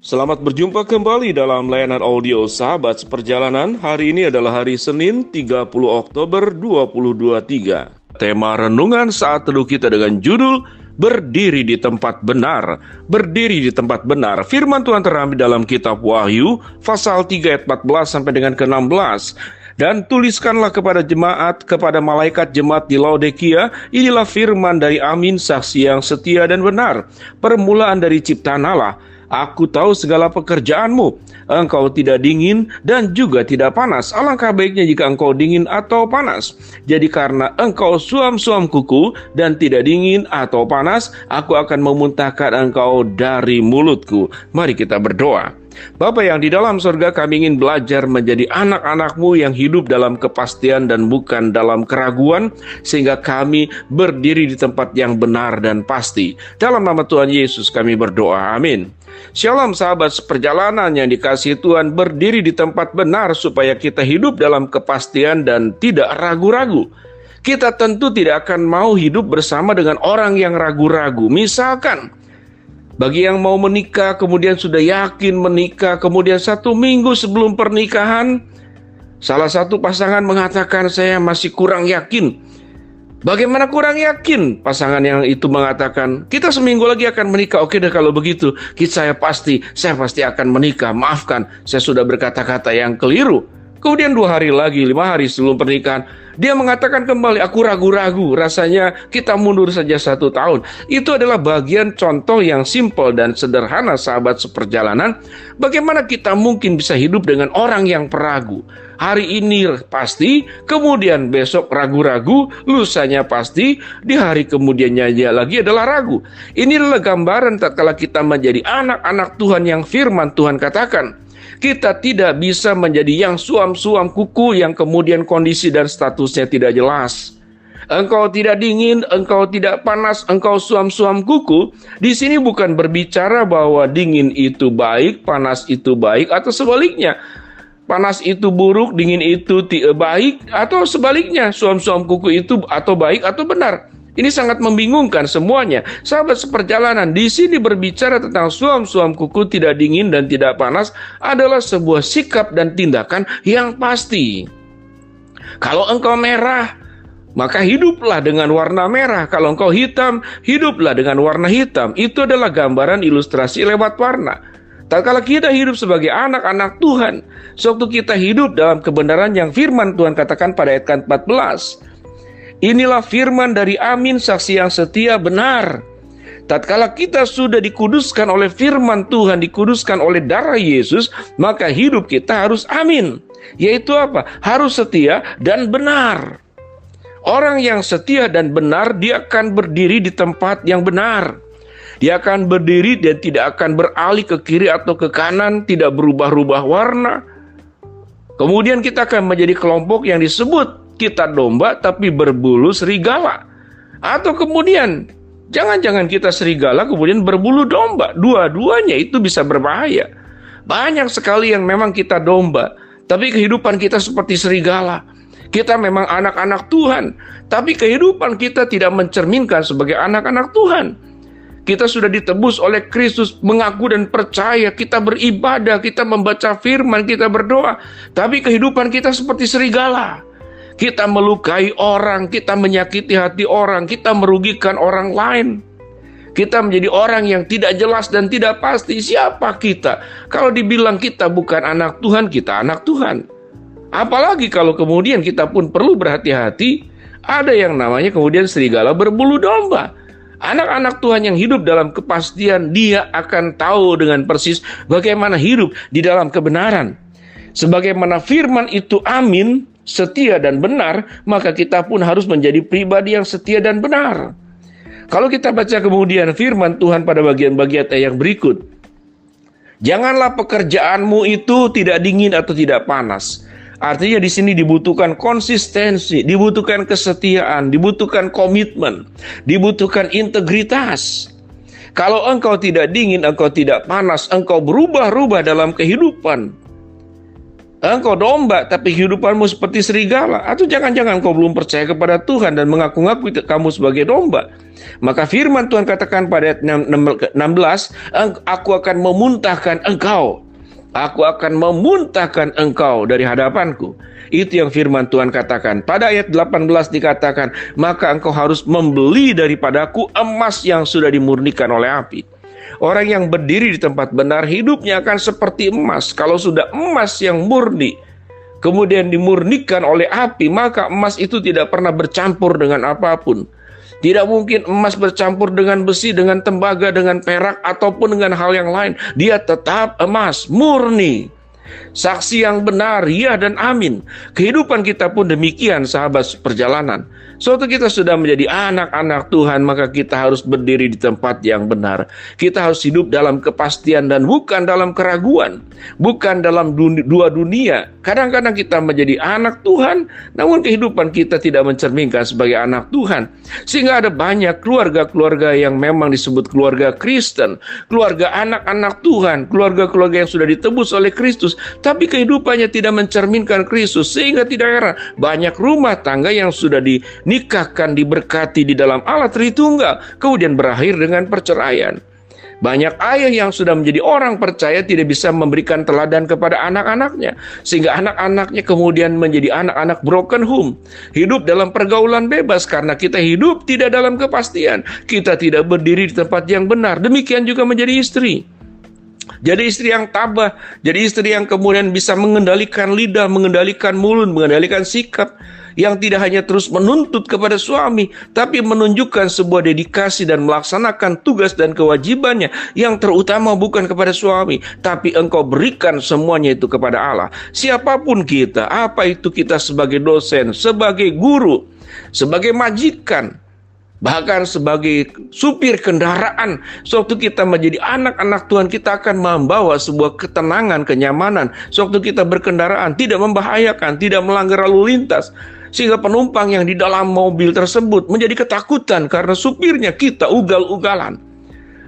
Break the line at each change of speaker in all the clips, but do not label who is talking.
Selamat berjumpa kembali dalam layanan audio Sahabat Seperjalanan. Hari ini adalah hari Senin 30 Oktober 2023. Tema renungan saat teduh kita dengan judul Berdiri di tempat benar. Berdiri di tempat benar. Firman Tuhan terambil dalam kitab Wahyu pasal 3 ayat 14 sampai dengan ke-16. Dan tuliskanlah kepada jemaat, kepada malaikat jemaat di Laodikia, inilah firman dari Amin, saksi yang setia dan benar, permulaan dari ciptaan Allah. Aku tahu segala pekerjaanmu. Engkau tidak dingin dan juga tidak panas. Alangkah baiknya jika engkau dingin atau panas. Jadi karena engkau suam-suam kuku dan tidak dingin atau panas, aku akan memuntahkan engkau dari mulutku. Mari kita berdoa. Bapa yang di dalam surga, kami ingin belajar menjadi anak-anak-Mu yang hidup dalam kepastian dan bukan dalam keraguan, sehingga kami berdiri di tempat yang benar dan pasti. Dalam nama Tuhan Yesus kami berdoa, amin. Shalom sahabat seperjalanan yang dikasihi Tuhan, berdiri di tempat benar supaya kita hidup dalam kepastian dan tidak ragu-ragu. Kita tentu tidak akan mau hidup bersama dengan orang yang ragu-ragu. Misalkan, bagi yang mau menikah, kemudian sudah yakin menikah, kemudian 1 minggu sebelum pernikahan, salah satu pasangan mengatakan, saya masih kurang yakin. Bagaimana kurang yakin? Pasangan yang itu mengatakan, kita seminggu lagi akan menikah. Oke deh kalau begitu, saya pasti akan menikah. Maafkan, saya sudah berkata-kata yang keliru. Kemudian 2 hari lagi, 5 hari sebelum pernikahan, dia mengatakan kembali, aku ragu-ragu, rasanya kita mundur saja 1 tahun. Itu adalah bagian contoh yang simpel dan sederhana sahabat seperjalanan. Bagaimana kita mungkin bisa hidup dengan orang yang peragu? Hari ini pasti, kemudian besok ragu-ragu, lusanya pasti, di hari kemudiannya lagi adalah ragu. Ini adalah gambaran tatkala kita menjadi anak-anak Tuhan yang firman Tuhan katakan. Kita tidak bisa menjadi yang suam-suam kuku yang kemudian kondisi dan statusnya tidak jelas. Engkau tidak dingin, engkau tidak panas, engkau suam-suam kuku. Di sini bukan berbicara bahwa dingin itu baik, panas itu baik, atau sebaliknya. Panas itu buruk, dingin itu baik, atau sebaliknya, suam-suam kuku itu atau baik atau benar. Ini sangat membingungkan semuanya. Sahabat seperjalanan, di sini berbicara tentang suam-suam kuku tidak dingin dan tidak panas adalah sebuah sikap dan tindakan yang pasti. Kalau engkau merah, maka hiduplah dengan warna merah. Kalau engkau hitam, hiduplah dengan warna hitam. Itu adalah gambaran ilustrasi lewat warna. Tatkala kita hidup sebagai anak-anak Tuhan, sewaktu kita hidup dalam kebenaran yang firman Tuhan katakan pada ayat 14. Inilah firman dari Amin, saksi yang setia benar. Tatkala kita sudah dikuduskan oleh firman Tuhan, dikuduskan oleh darah Yesus, maka hidup kita harus amin. Yaitu apa? Harus setia dan benar. Orang yang setia dan benar, dia akan berdiri di tempat yang benar. Dia akan berdiri dan tidak akan beralih ke kiri atau ke kanan, tidak berubah-ubah warna. Kemudian kita akan menjadi kelompok yang disebut kita domba tapi berbulu serigala. Atau kemudian jangan-jangan kita serigala kemudian berbulu domba. Dua-duanya itu bisa berbahaya. Banyak sekali yang memang kita domba, tapi kehidupan kita seperti serigala. Kita memang anak-anak Tuhan, tapi kehidupan kita tidak mencerminkan sebagai anak-anak Tuhan. Kita sudah ditebus oleh Kristus, mengaku dan percaya, kita beribadah, kita membaca firman, kita berdoa. Tapi kehidupan kita seperti serigala. Kita melukai orang, kita menyakiti hati orang, kita merugikan orang lain. Kita menjadi orang yang tidak jelas dan tidak pasti siapa kita. Kalau dibilang kita bukan anak Tuhan, kita anak Tuhan. Apalagi kalau kemudian kita pun perlu berhati-hati, ada yang namanya kemudian serigala berbulu domba. Anak-anak Tuhan yang hidup dalam kepastian, dia akan tahu dengan persis bagaimana hidup di dalam kebenaran. Sebagaimana firman itu amin, setia dan benar, maka kita pun harus menjadi pribadi yang setia dan benar. Kalau kita baca kemudian firman Tuhan pada bagian-bagian yang berikut. Janganlah pekerjaanmu itu tidak dingin atau tidak panas. Artinya di sini dibutuhkan konsistensi, dibutuhkan kesetiaan, dibutuhkan komitmen, dibutuhkan integritas. Kalau engkau tidak dingin, engkau tidak panas, engkau berubah-ubah dalam kehidupan, Engkau domba, tapi kehidupanmu seperti serigala. Atau jangan-jangan kau belum percaya kepada Tuhan dan mengaku-ngaku kamu sebagai domba. Maka firman Tuhan katakan pada ayat 16, aku akan memuntahkan engkau. Aku akan memuntahkan engkau dari hadapanku. Itu yang firman Tuhan katakan. Pada ayat 18 dikatakan, maka engkau harus membeli daripadaku emas yang sudah dimurnikan oleh api. Orang yang berdiri di tempat benar hidupnya akan seperti emas. Kalau sudah emas yang murni, kemudian dimurnikan oleh api, maka emas itu tidak pernah bercampur dengan apapun. Tidak mungkin emas bercampur dengan besi, dengan tembaga, dengan perak, ataupun dengan hal yang lain. Dia tetap emas, murni. Saksi yang benar, ya dan amin. Kehidupan kita pun demikian, sahabat perjalanan. Suatu kita sudah menjadi anak-anak Tuhan, maka kita harus berdiri di tempat yang benar. Kita harus hidup dalam kepastian dan bukan dalam keraguan. Bukan dalam dua dunia. Kadang-kadang kita menjadi anak Tuhan, namun kehidupan kita tidak mencerminkan sebagai anak Tuhan. Sehingga ada banyak keluarga-keluarga yang memang disebut keluarga Kristen, keluarga anak-anak Tuhan, keluarga-keluarga yang sudah ditebus oleh Kristus, tapi kehidupannya tidak mencerminkan Kristus. Sehingga tidak heran, banyak rumah tangga yang sudah dinikahkan, diberkati di dalam Allah Tritunggal, kemudian berakhir dengan perceraian. Banyak ayah yang sudah menjadi orang percaya tidak bisa memberikan teladan kepada anak-anaknya, sehingga anak-anaknya kemudian menjadi anak-anak broken home, hidup dalam pergaulan bebas karena kita hidup tidak dalam kepastian, kita tidak berdiri di tempat yang benar. Demikian juga menjadi istri. Jadi istri yang tabah, jadi istri yang kemudian bisa mengendalikan lidah, mengendalikan mulut, mengendalikan sikap, yang tidak hanya terus menuntut kepada suami, tapi menunjukkan sebuah dedikasi dan melaksanakan tugas dan kewajibannya, yang terutama bukan kepada suami, tapi engkau berikan semuanya itu kepada Allah. Siapapun kita, apa itu kita sebagai dosen, sebagai guru, sebagai majikan, bahkan sebagai supir kendaraan, sewaktu kita menjadi anak-anak Tuhan, kita akan membawa sebuah ketenangan, kenyamanan. Sewaktu kita berkendaraan, tidak membahayakan, tidak melanggar lalu lintas, sehingga penumpang yang di dalam mobil tersebut menjadi ketakutan karena supirnya kita ugal-ugalan.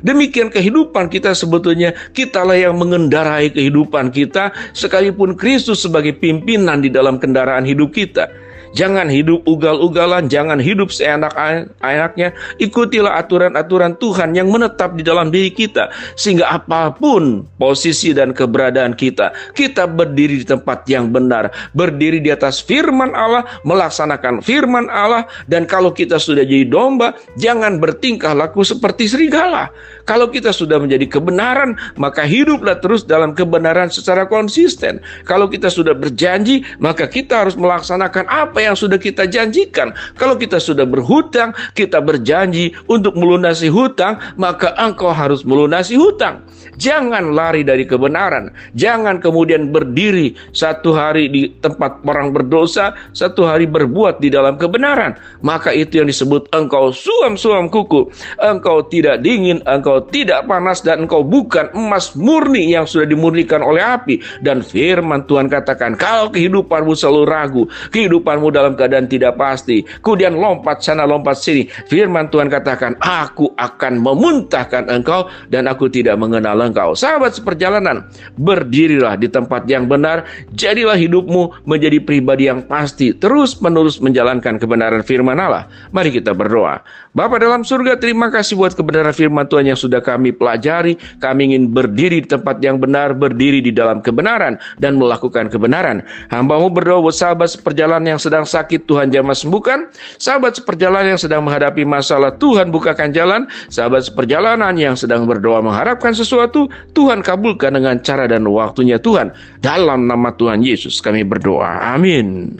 Demikian kehidupan kita sebetulnya, kitalah yang mengendarai kehidupan kita, sekalipun Kristus sebagai pimpinan di dalam kendaraan hidup kita. Jangan hidup ugal-ugalan, jangan hidup seenak-enaknya. Ikutilah aturan-aturan Tuhan yang menetap di dalam diri kita, sehingga apapun posisi dan keberadaan kita, kita berdiri di tempat yang benar, berdiri di atas firman Allah, melaksanakan firman Allah. Dan kalau kita sudah jadi domba, jangan bertingkah laku seperti serigala. Kalau kita sudah menjadi kebenaran, maka hiduplah terus dalam kebenaran secara konsisten. Kalau kita sudah berjanji, maka kita harus melaksanakan apa yang sudah kita janjikan. Kalau kita sudah berhutang, kita berjanji untuk melunasi hutang, maka engkau harus melunasi hutang. Jangan lari dari kebenaran. Jangan kemudian berdiri satu hari di tempat orang berdosa, satu hari berbuat di dalam kebenaran. Maka itu yang disebut engkau suam-suam kuku. Engkau tidak dingin, engkau tidak panas, dan engkau bukan emas murni yang sudah dimurnikan oleh api. Dan firman Tuhan katakan, kalau kehidupanmu selalu ragu, kehidupanmu dalam keadaan tidak pasti, kemudian lompat sana lompat sini, firman Tuhan katakan, aku akan memuntahkan engkau dan aku tidak mengenal engkau. Sahabat seperjalanan, berdirilah di tempat yang benar, jadilah hidupmu menjadi pribadi yang pasti, terus menerus menjalankan kebenaran firman Allah. Mari kita berdoa. Bapa dalam surga, terima kasih buat kebenaran firman Tuhan yang sudah kami pelajari. Kami ingin berdiri di tempat yang benar, berdiri di dalam kebenaran, dan melakukan kebenaran. Hamba-Mu berdoa buat sahabat seperjalanan yang sedang sakit, Tuhan jamah sembuhkan. Sahabat seperjalanan yang sedang menghadapi masalah, Tuhan bukakan jalan. Sahabat seperjalanan yang sedang berdoa mengharapkan sesuatu, Tuhan kabulkan dengan cara dan waktunya Tuhan. Dalam nama Tuhan Yesus kami berdoa. Amin.